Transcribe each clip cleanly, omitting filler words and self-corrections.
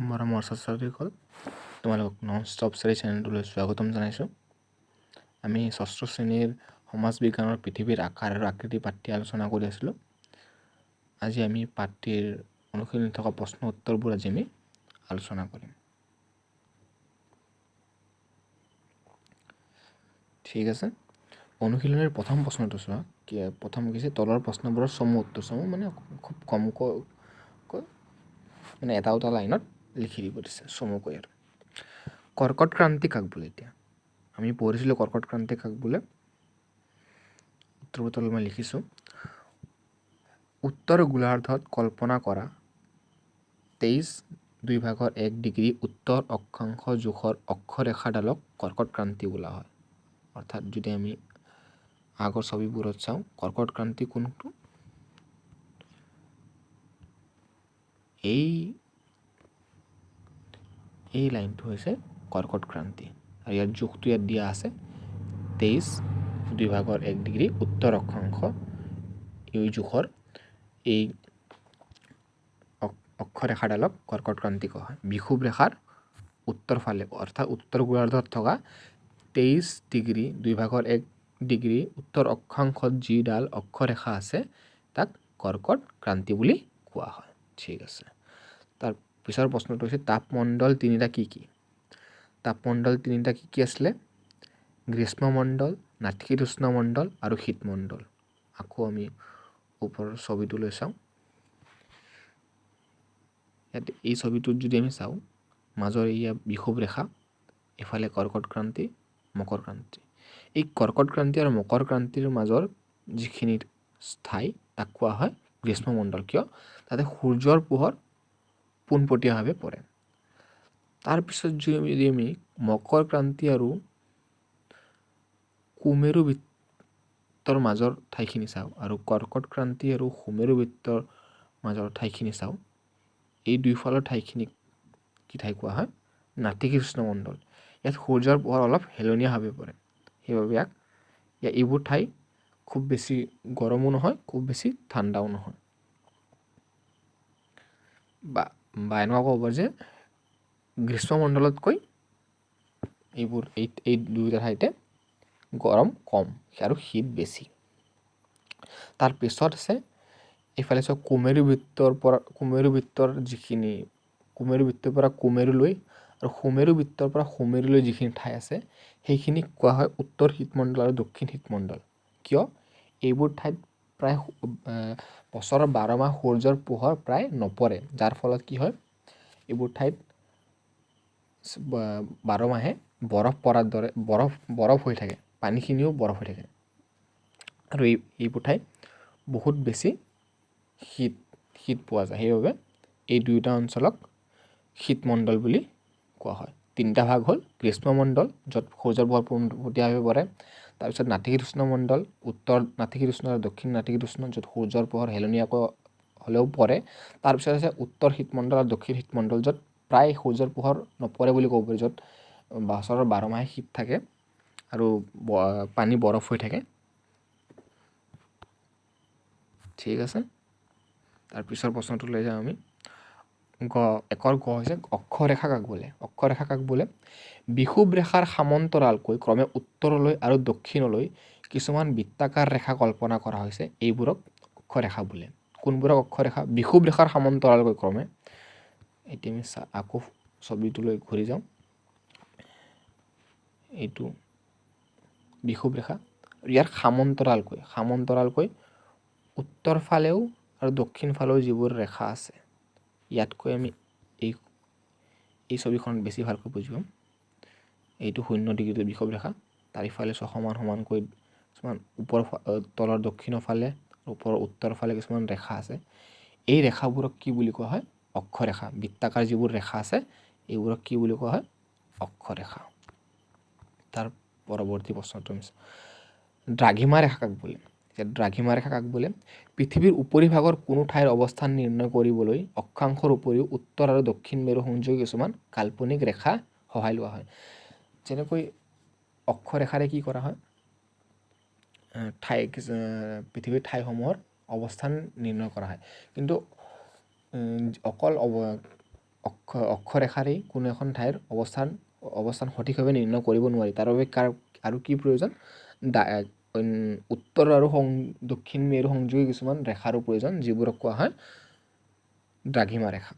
মৰমৰ ছাত্ৰ-ছাত্ৰীসকল, তোমালোকক নন ষ্টপ ষ্টাডি চেনেলটোলৈ স্বাগতম জনাইছোঁ। আমি ষষ্ঠ শ্ৰেণীৰ সমাজ বিজ্ঞানৰ পৃথিৱীৰ আকাৰ আৰু আকৃতি পাঠটি আলোচনা কৰি আছিলোঁ। আজি আমি পাঠটিৰ অনুশীলনত থকা প্ৰশ্ন উত্তৰবোৰ আজি আমি আলোচনা কৰিম। ঠিক আছে, অনুশীলনীৰ প্ৰথম প্ৰশ্নটো চোৱা। প্ৰথম হৈছে তলৰ প্ৰশ্নবোৰৰ চমু উত্তৰ। চমু মানে খুব কমকৈ মানে এটা লাইনত লিখি দিব দিছে চমুকৈ। আৰু কৰ্কট ক্ৰান্তি কাক বোলে? এতিয়া আমি পঢ়িছিলোঁ কৰ্কট ক্ৰান্তি কাক বোলে। উত্তৰবোৰ মই লিখিছোঁ। উত্তৰ গোলাৰ্ধত কল্পনা কৰা 23/2 ডিগ্ৰী উত্তৰ অক্ষাংশ জোখৰ অক্ষৰেখাডালক কৰ্কট ক্ৰান্তি বোলা হয়। অৰ্থাৎ যদি আমি আগৰ ছবিবোৰত চাওঁ, কৰ্কট ক্ৰান্তি কোনটো? এই লাইনটো হৈছে কৰ্কট ক্ৰান্তি, আৰু ইয়াৰ জোখটো ইয়াত দিয়া আছে 23/2 ডিগ্ৰী উত্তৰ অক্ষাংশ। এই জোখৰ এই অক্ষৰেখাডালক কৰ্কট ক্ৰান্তি কোৱা হয়। বিষুৱ ৰেখাৰ উত্তৰ ফালে, অৰ্থাৎ উত্তৰ গোলাৰ্ধত থকা 23/2 ডিগ্ৰী উত্তৰ অক্ষাংশত যিডাল অক্ষৰেখা আছে তাক কৰ্কট ক্ৰান্তি বুলি কোৱা হয়। ঠিক আছে, তাৰ পিছৰ প্ৰশ্নটো হৈছে তাপমণ্ডল তিনিটা কি কি? তাপমণ্ডল তিনিটা কি কি আছিলে? গ্ৰীষ্মমণ্ডল, নাতিশীতোষ্ণ মণ্ডল আৰু শীতমণ্ডল। আকৌ আমি ওপৰৰ ছবিটোলৈ চাওঁ। ইয়াত এই ছবিটোত যদি আমি চাওঁ, মাজৰ এয়া বিষুৱ ৰেখা, এফালে কৰ্কট ক্ৰান্তি, মকৰ ক্ৰান্তি। এই কৰ্কট ক্ৰান্তি আৰু মকৰ ক্ৰান্তিৰ মাজৰ যিখিনি ঠাই তাক কোৱা হয় গ্ৰীষ্মমণ্ডল। কিয়? তাতে সূৰ্যৰ পোহৰ পোনপটীয়াভাৱে পৰে। তাৰপিছত যদি আমি মকৰ ক্ৰান্তি আৰু কুমেৰু বৃত্তৰ মাজৰ ঠাইখিনি চাওঁ, আৰু কৰ্কট ক্ৰান্তি আৰু সুমেৰু বৃত্তৰ মাজৰ ঠাইখিনি চাওঁ, এই দুইফালৰ ঠাইখিনিক কি ঠাই কোৱা হয়? নাতিশীতোষ্ণ মণ্ডল। ইয়াত সূৰ্যৰ পোহৰ অলপ হেলনীয়াভাৱে পৰে, সেইবাবে এইবোৰ ঠাই খুব বেছি গৰমো নহয়, খুব বেছি ঠাণ্ডাও নহয়। বা এনেকুৱা ক'ব পাৰি যে গ্ৰীষ্মমণ্ডলতকৈ এই দুয়োটা ঠাইতে গৰম কম আৰু শীত বেছি। তাৰ পিছত আছে এইফালে চাওক কুমেৰু বৃত্তৰ পৰা কুমেৰুলৈ আৰু সুমেৰু বৃত্তৰ পৰা সুমেৰুলৈ যিখিনি ঠাই আছে সেইখিনিক কোৱা হয় উত্তৰ শীতমণ্ডল আৰু দক্ষিণ শীতমণ্ডল। কিয়? এইবোৰ ঠাইত প্ৰায় বছৰৰ 12 মাহ সূৰ্যৰ পোহৰ প্ৰায় নপৰে, যাৰ ফলত কি হয়, এইবোৰ ঠাইত 12 মাহে বৰফ পৰাৰ দৰে বৰফ হৈ থাকে, পানীখিনিও বৰফ হৈ থাকে, আৰু এইবোৰ ঠাইত বহুত বেছি শীত পোৱা যায়। সেইবাবে এই দুয়োটা অঞ্চলক শীতমণ্ডল বুলি কোৱা হয়। তিনিটা ভাগ হ'ল গ্ৰীষ্মমণ্ডল, য'ত সূৰ্যৰ পোহৰ পোনপটীয়াভাৱে পৰে। তাৰপিছত নাতিশীতোষ্ণ মণ্ডল, উত্তৰ নাতিশীতোষ্ণ আৰু দক্ষিণ নাতিশীতোষ্ণ, য'ত সূৰ্যৰ পোহৰ হেলনীয়াকৈ হ'লেও পৰে। তাৰপিছত আছে উত্তৰ শীতমণ্ডল আৰু দক্ষিণ শীতমণ্ডল, য'ত প্ৰায় সূৰ্যৰ পোহৰ নপৰে বুলি ক'ব পাৰি, য'ত বছৰৰ 12 মাহে শীত থাকে আৰু পানী বৰফ হৈ থাকে। ঠিক আছে, তাৰপিছৰ প্ৰশ্নটো লৈ যাওঁ আমি। একৰ গ হৈছে অক্ষৰেখা কাক বোলে? অক্ষৰেখা কাক বোলে? বিষুৱ ৰেখাৰ সমান্তৰালকৈ ক্ৰমে উত্তৰলৈ আৰু দক্ষিণলৈ কিছুমান বৃত্তাকাৰ ৰেখা কল্পনা কৰা হৈছে, এইবোৰক অক্ষৰেখা বোলে। কোনবোৰক অক্ষৰেখা? বিষুৱ ৰেখাৰ সমান্তৰালকৈ ক্ৰমে। এতিয়া আমি আকৌ ছবিটোলৈ ঘূৰি যাওঁ। এইটো বিষুৱ ৰেখা, ইয়াৰ সমান্তৰালকৈ উত্তৰ ফালেও আৰু দক্ষিণ ফালেও যিবোৰ ৰেখা আছে, ইয়াতকৈ আমি এই ছবিখন বেছি ভালকৈ বুজি পাম। এইটো 0 ডিগ্ৰীৰ বিষুৱ ৰেখা, তাৰ ইফালে সমানকৈ কিছুমান তলৰ দক্ষিণৰ ফালে, ওপৰৰ উত্তৰ ফালে কিছুমান ৰেখা আছে। এই ৰেখাবোৰক কি বুলি কোৱা হয়? অক্ষৰেখা। বৃত্তাকাৰ যিবোৰ ৰেখা আছে এইবোৰক কি বুলি কোৱা হয়? অক্ষৰেখা। তাৰ পৰৱৰ্তী প্ৰশ্নটো দ্ৰাঘিমা ৰেখা কাক বোলে? দ্ৰাঘিমা ৰেখা কাক বোলে? পৃথিৱীৰ উপৰিভাগৰ কোনো ঠাইৰ অৱস্থান নিৰ্ণয় কৰিবলৈ অক্ষাংশৰ উপৰিও উত্তৰ আৰু দক্ষিণ মেৰু সংযোগী কিছুমান কাল্পনিক ৰেখা সহায় লোৱা হয়। যেনেকৈ অক্ষৰেখাৰে কি কৰা হয়? পৃথিৱীৰ ঠাইসমূহৰ অৱস্থান নিৰ্ণয় কৰা হয়। কিন্তু অকল অক্ষৰেখাৰেই কোনো এখন ঠাইৰ অৱস্থান সঠিকভাৱে নিৰ্ণয় কৰিব নোৱাৰি। তাৰ বাবে আৰু কি প্ৰয়োজন? উত্তৰ আৰু দক্ষিণ মেৰু সংযোগী কিছুমান ৰেখাৰো প্ৰয়োজন, যিবোৰক কোৱা হয় দ্ৰাঘিমা ৰেখা।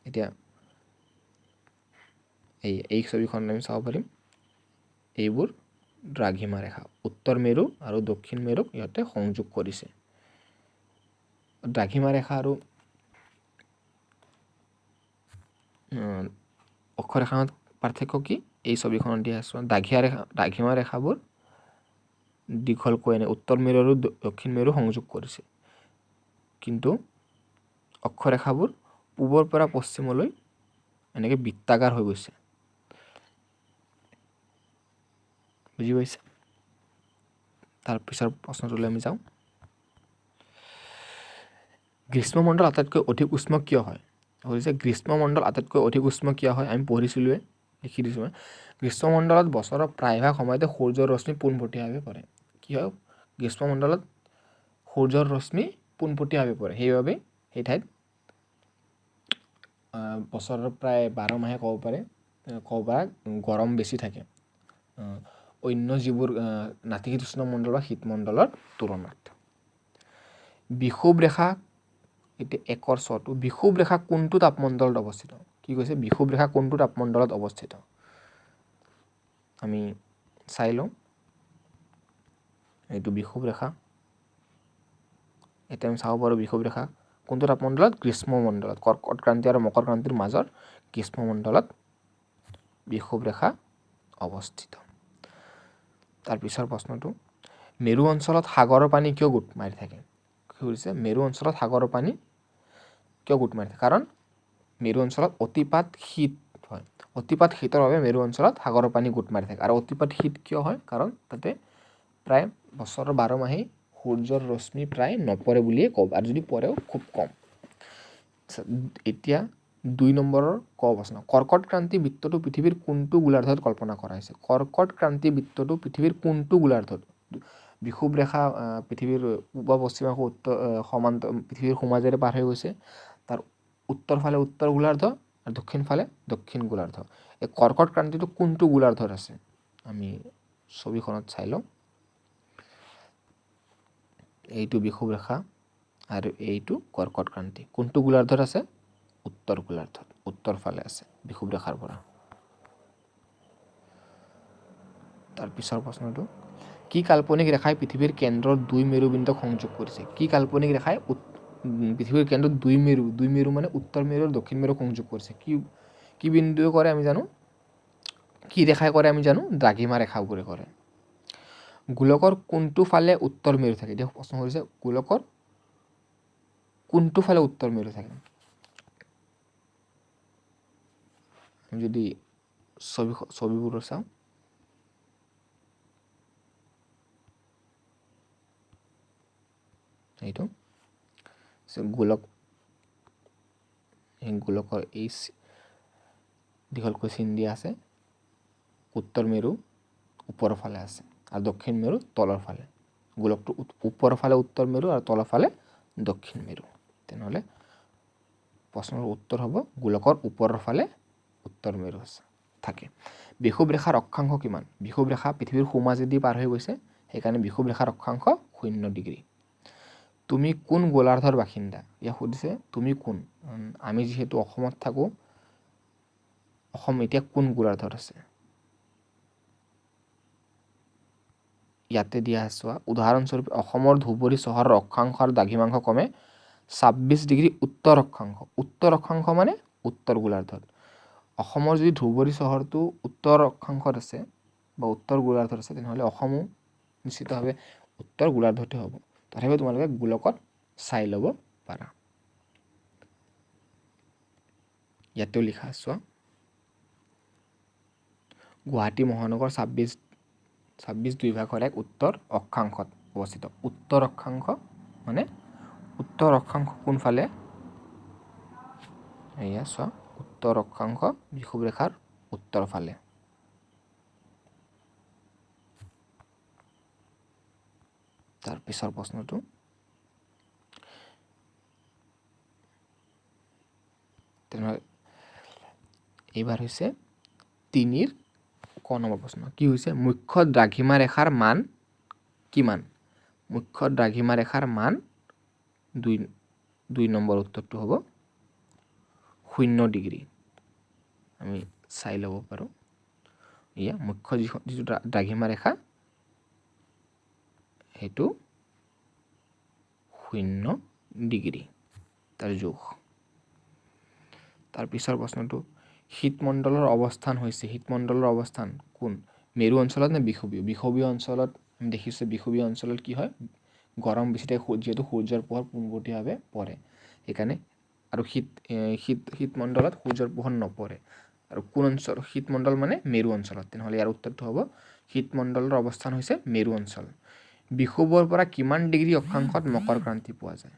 এতিয়া এই ছবিখন আমি চাব পাৰিম, এইবোৰ দ্ৰাঘিমা ৰেখা। উত্তৰ মেৰু আৰু দক্ষিণ মেৰুক ইহঁতে সংযোগ কৰিছে। দ্ৰাঘিমা ৰেখা আৰু অক্ষৰেখাৰ পাৰ্থক্য কি? এই ছবিখনত দিয়া আছোঁ। দ্ৰাঘিমা ৰেখাবোৰ দীঘলকৈ উত্তৰ মেৰু আৰু দক্ষিণ মেৰু সংযোগ কৰিছে, কিন্তু অক্ষৰেখাবোৰ পূবৰ পৰা পশ্চিমলৈ এনেকৈ বৃত্তাকাৰ হৈ গৈছে। বুজি পাইছে? তাৰ পিছৰ প্ৰশ্নটোলৈ আমি যাওঁ। গ্ৰীষ্মমণ্ডল আটাইতকৈ অধিক উষ্ণ কিয় হয়? হৈছে গ্ৰীষ্মমণ্ডল আটাইতকৈ অধিক উষ্ণ কিয় হয়? আমি পঢ়িছিলোঁৱে, লিখি দিছোঁ মই। গ্ৰীষ্মমণ্ডলত বছৰৰ প্ৰায়ভাগ সময়তে সূৰ্যৰ ৰশ্মি পোনপটীয়াভাৱে পৰে। কি হয়? গ্ৰীষ্মমণ্ডলত সূৰ্যৰ ৰশ্মি পোনপটীয়াভাৱে পৰে, সেইবাবে সেই ঠাইত বছৰৰ প্ৰায় 12 মাহে ক'ব পাৰা গৰম বেছি থাকে, অন্য যিবোৰ নাতিশীতোষ্ণ মণ্ডল বা শীতমণ্ডলৰ তুলনাত। বিষুৱ ৰেখা, এতিয়া 1ৰ চটো, বিষুৱ ৰেখা কোনটো তাপমণ্ডলত অৱস্থিত? কি কৈছে? বিষুৱ ৰেখা কোনটো তাপমণ্ডলত অৱস্থিত? আমি চাই লওঁ। এইটো বিষুৱ ৰেখা। এতিয়া আমি চাব পাৰোঁ বিষুৱ ৰেখা কোনটো তাপমণ্ডলত? গ্ৰীষ্মমণ্ডলত। কৰ্কট ক্ৰান্তি আৰু মকৰ ক্ৰান্তিৰ মাজৰ গ্ৰীষ্মমণ্ডলত বিষুৱ ৰেখা অৱস্থিত। তাৰ পিছৰ প্ৰশ্নটো, মেৰু অঞ্চলত সাগৰৰ পানী কিয় গোট মাৰি থাকে? কি হৈছে? মেৰু অঞ্চলত সাগৰৰ পানী কিয় গোট মাৰি থাকে? কাৰণ মেৰু অঞ্চলত অতিপাত শীত হয়। অতিপাত শীতৰ বাবে মেৰু অঞ্চলত সাগৰৰ পানী গোট মাৰি থাকে। আৰু অতিপাত শীত কিয় হয়? কাৰণ তাতে প্ৰায় বছৰৰ 12 মাহেই সূৰ্যৰ ৰশ্মি প্ৰায় নপৰে বুলিয়ে কওঁ, আৰু যদি পৰেও খুব কম। এতিয়া 2 নম্বৰৰ প্ৰশ্ন, কৰ্কট ক্ৰান্তি বৃত্তটো পৃথিৱীৰ কোনটো গোলাৰ্ধত কল্পনা কৰা হৈছে? কৰ্কট ক্ৰান্তি বৃত্তটো পৃথিৱীৰ কোনটো গোলাৰ্ধত? বিষুৱ ৰেখা পৃথিৱীৰ পূব পশ্চিমাংশ পৃথিৱীৰ সোঁমাজেৰে পাৰ হৈ গৈছে। তাৰ উত্তৰ ফালে উত্তৰ গোলাৰ্ধ আৰু দক্ষিণ ফালে দক্ষিণ গোলাৰ্ধ। এই কৰ্কট ক্ৰান্তিটো কোনটো গোলাৰ্ধত আছে? আমি ছবিখনত চাই লওঁ। এইটো বিষুৱ ৰেখা আৰু এইটো কৰ্কট ক্ৰান্তি। কোনটো গোলাৰ্ধত আছে? উত্তৰ গোলাৰ্ধত, উত্তৰ ফালে আছে বিষুৱ ৰেখাৰ পৰা। তাৰ পিছৰ প্ৰশ্নটো, কি কাল্পনিক ৰেখাই পৃথিৱীৰ কেন্দ্ৰৰ 2 মেৰুবিন্দুক সংযোগ কৰিছে? কি কাল্পনিক ৰেখাই পৃথিৱীৰ কেন্দ্ৰত 2 মেৰু মানে উত্তৰ মেৰু আৰু দক্ষিণ মেৰুক সংযোগ কৰিছে? কি বিন্দুৱে কৰে আমি জানো? কি ৰেখাই কৰে আমি জানো? দ্ৰাঘিমা ৰেখাবোৰে কৰে। গোলকৰ কোনটো ফালে উত্তৰ মেৰু থাকে? এতিয়া প্ৰশ্ন কৰিছে গোলকৰ কোনটো ফালে উত্তৰ মেৰু থাকে? আমি যদি ছবিবোৰ চাওঁ, এইটো গোলকৰ এই দীঘলকৈ চিন দিয়া আছে। উত্তৰ মেৰু ওপৰৰ ফালে আছে আৰু দক্ষিণ মেৰু তলৰ ফালে। গোলকটো ওপৰৰ ফালে উত্তৰ মেৰু আৰু তলৰ ফালে দক্ষিণ মেৰু। তেনেহ'লে প্ৰশ্নৰ উত্তৰ হ'ব গোলকৰ ওপৰৰ ফালে উত্তৰ মেৰু থাকে। বিষুৱ ৰেখাৰ অক্ষাংশ কিমান? বিষুৱ ৰেখা পৃথিৱীৰ সোঁমাজেদি পাৰ হৈ গৈছে, সেইকাৰণে বিষুৱ ৰেখাৰ অক্ষাংশ 0 ডিগ্ৰী। তুমি কোন গোলাৰ্ধৰ বাসিন্দা? ইয়াক সুধিছে তুমি কোন? আমি যিহেতু অসমত থাকোঁ, অসম এতিয়া কোন গোলাৰ্ধত আছে? ইয়াতে দিয়া আছে, উদাহৰণস্বৰূপে অসমৰ ধুবুৰী চহৰৰ অক্ষাংশ আৰু দ্ৰাঘিমাংশ ক্ৰমে 26 ডিগ্ৰী উত্তৰ অক্ষাংশ। উত্তৰ অক্ষাংশ মানে উত্তৰ গোলাৰ্ধত। অসমৰ যদি ধুবুৰী চহৰটো উত্তৰ অক্ষাংশত আছে বা উত্তৰ গোলাৰ্ধত আছে, তেনেহ'লে অসমো নিশ্চিতভাৱে উত্তৰ গোলাৰ্ধতে হ'ব। তথাপিও তোমালোকে গোলকত চাই ল'ব পাৰা। ইয়াতেও লিখা আছে, গুৱাহাটী মহানগৰ 26 2 ভাগৰ 1 উত্তৰ অক্ষাংশত অৱস্থিত। উত্তৰ অক্ষাংশ মানে উত্তৰ অক্ষাংশ কোনফালে? এয়া চোৱা, উত্তৰ অক্ষাংশ বিষুৱ ৰেখাৰ উত্তৰ ফালে। তাৰ পিছৰ প্ৰশ্নটো, তেনেহ'লে এইবাৰ হৈছে 3ৰ ক নম্বৰ প্ৰশ্ন কি হৈছে মুখ্য দ্ৰাঘিমা ৰেখাৰ মান কিমান মুখ্য দ্ৰাঘিমা ৰেখাৰ মান 2 নম্বৰ উত্তৰটো হ'ব 0 ডিগ্ৰী আমি চাই ল'ব পাৰোঁ ইয়া মুখ্য যিটো দ্ৰাঘিমা ৰেখা সেইটো 0 ডিগ্ৰী তাৰ জোখ তাৰ পিছৰ প্ৰশ্নটো শীতমণ্ডলৰ অৱস্থান হৈছে শীতমণ্ডলৰ অৱস্থান কোন মেৰু অঞ্চলত নে বিষুৱীয় অঞ্চলত আমি দেখিছোঁ বিষুৱীয় অঞ্চলত কি হয় গৰম বেছি থাকে যিহেতু সূৰ্যৰ পোহৰ পোনপটীয়াভাৱে পৰে সেইকাৰণে আৰু শীতমণ্ডলত সূৰ্যৰ পোহৰ নপৰে আৰু কোন অঞ্চল শীতমণ্ডল মানে মেৰু অঞ্চলত তেনেহ'লে ইয়াৰ উত্তৰটো হ'ব শীতমণ্ডলৰ অৱস্থান হৈছে মেৰু অঞ্চল বিষুৱৰ পৰা কিমান ডিগ্ৰী অক্ষাংশত মকৰ ক্ৰান্তি পোৱা যায়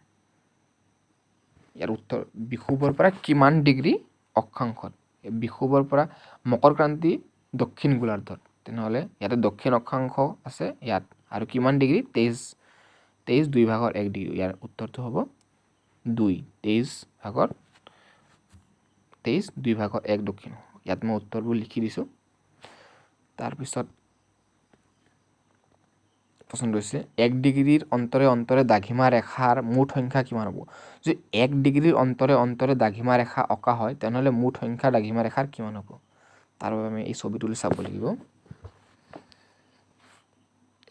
ইয়াৰ উত্তৰ বিষুৱৰ পৰা কিমান ডিগ্ৰী অক্ষাংশত বিষুৱৰ পৰা মকৰ ক্ৰান্তি দক্ষিণ গোলাৰ্ধত তেনেহ'লে ইয়াতে দক্ষিণ অক্ষাংশ আছে ইয়াত আৰু কিমান ডিগ্ৰী 23 2/1 ডিগ্ৰী ইয়াৰ উত্তৰটো হ'ব 23 2/1 দক্ষিণ ইয়াত মই উত্তৰবোৰ লিখি দিছোঁ তাৰপিছত প্ৰশ্নটো হৈছে 1 ডিগ্ৰীৰ অন্তৰে অন্তৰে দ্ৰাঘিমা ৰেখাৰ মুঠ সংখ্যা কিমান হ'ব যদি 1 ডিগ্ৰীৰ অন্তৰে অন্তৰে দ্ৰাঘিমা ৰেখা অঁকা হয় তেনেহ'লে মুঠ সংখ্যা দ্ৰাঘিমা ৰেখাৰ কিমান হ'ব তাৰ বাবে আমি এই ছবিটো চাব লাগিব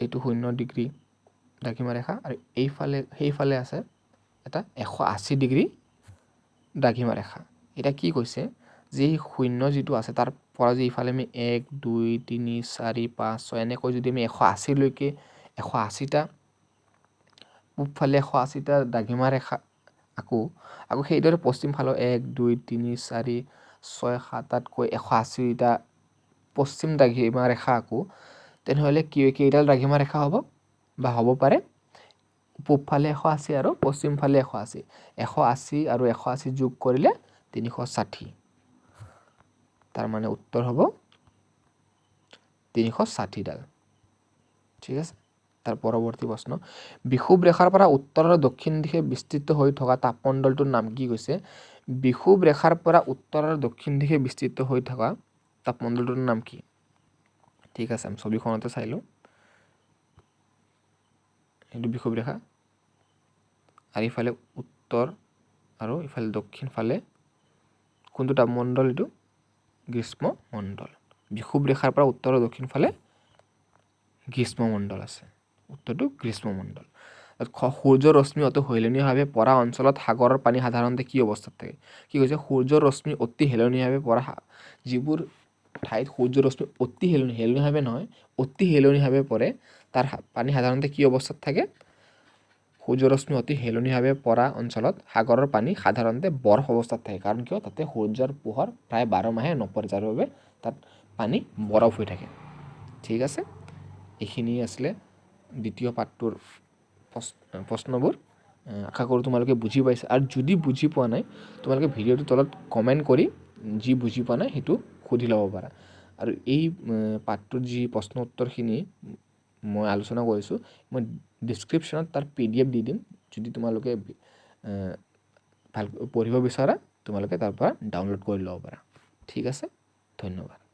এইটো 0 ডিগ্ৰী দ্ৰাঘিমা ৰেখা আৰু সেইফালে আছে এটা 180 ডিগ্ৰী দ্ৰাঘিমা ৰেখা এটা কি কৈছে যে 0 যিটো আছে তাৰ পৰা যে ইফালে আমি 1 2 3 4 5 6 এনেকৈ যদি আমি 180 লৈকে 180টা পূবফালে 180টা দ্ৰাঘিমা ৰেখা আকৌ সেইদৰে পশ্চিম ফালৰ 1 2 3 4 6 7 8কৈ 180টা পশ্চিম দ্ৰাঘিমা ৰেখা আকৌ তেনেহ'লে কেইডাল দ্ৰাঘিমা ৰেখা হ'ব বা হ'ব পাৰে পূবফালে 180 আৰু পশ্চিমফালে 180 180 আৰু 180 যোগ কৰিলে 360 তাৰ মানে উত্তৰ হ'ব 360ডাল ঠিক আছে তাৰ পৰৱৰ্তী প্ৰশ্ন বিষুৱ ৰেখাৰ পৰা উত্তৰ আৰু দক্ষিণ দিশে বিস্তৃত হৈ থকা তাপমণ্ডলটোৰ নাম কি কৈছে বিষুৱ ৰেখাৰ পৰা উত্তৰ আৰু দক্ষিণ দিশে বিস্তৃত হৈ থকা তাপমণ্ডলটোৰ নাম কি ঠিক আছে আমি ছবিখনতে চাই লওঁ এইটো বিষুৱ ৰেখা আৰু ইফালে উত্তৰ আৰু ইফালে দক্ষিণ ফালে কোনটো তাপমণ্ডল এইটো গ্ৰীষ্মমণ্ডল বিষুৱ ৰেখাৰ পৰা উত্তৰ আৰু দক্ষিণ ফালে গ্ৰীষ্মমণ্ডল আছে উত্তৰটো গ্ৰীষ্মমণ্ডল সূৰ্যৰ ৰশ্মি অতি হেলনীয়াভাৱে পৰা অঞ্চলত সাগৰৰ পানী সাধাৰণতে কি অৱস্থাত থাকে কি কৈছে সূৰ্যৰ ৰশ্মি অতি হেলনীয়াভাৱে পৰা যিবোৰ ঠাইত সূৰ্যৰ ৰশ্মি অতি হেলনীয়াভাৱে নহয় অতি হেলনীয়াভাৱে পৰে তাৰ পানী সাধাৰণতে কি অৱস্থাত থাকে সূৰ্যৰ ৰশ্মি অতি হেলনীয়াভাৱে পৰা অঞ্চলত সাগৰৰ পানী সাধাৰণতে বৰফ অৱস্থাত থাকে কাৰণ কিয় তাতে সূৰ্যৰ পোহৰ প্ৰায় 12 মাহে নপৰে যাৰ বাবে তাত পানী বৰফ হৈ থাকে ঠিক আছে এইখিনি আছিলে দ্বিতীয় পাঠটোৰ প্ৰশ্নবোৰ আশা কৰোঁ তোমালোকে বুজি পাইছা আৰু যদি বুজি পোৱা নাই তোমালোকে ভিডিঅ'টোৰ তলত কমেণ্ট কৰি যি বুজি পোৱা নাই সেইটো সুধি ল'ব পাৰা আৰু এই পাঠটোৰ যি প্ৰশ্ন উত্তৰখিনি মই আলোচনা কৰিছোঁ মই ডিছক্ৰিপশ্যনত তাৰ PDF দি দিম যদি তোমালোকে ভালকৈ পঢ়িব বিচাৰা তোমালোকে তাৰ পৰা ডাউনলোড কৰি ল'ব পাৰা ঠিক আছে ধন্যবাদ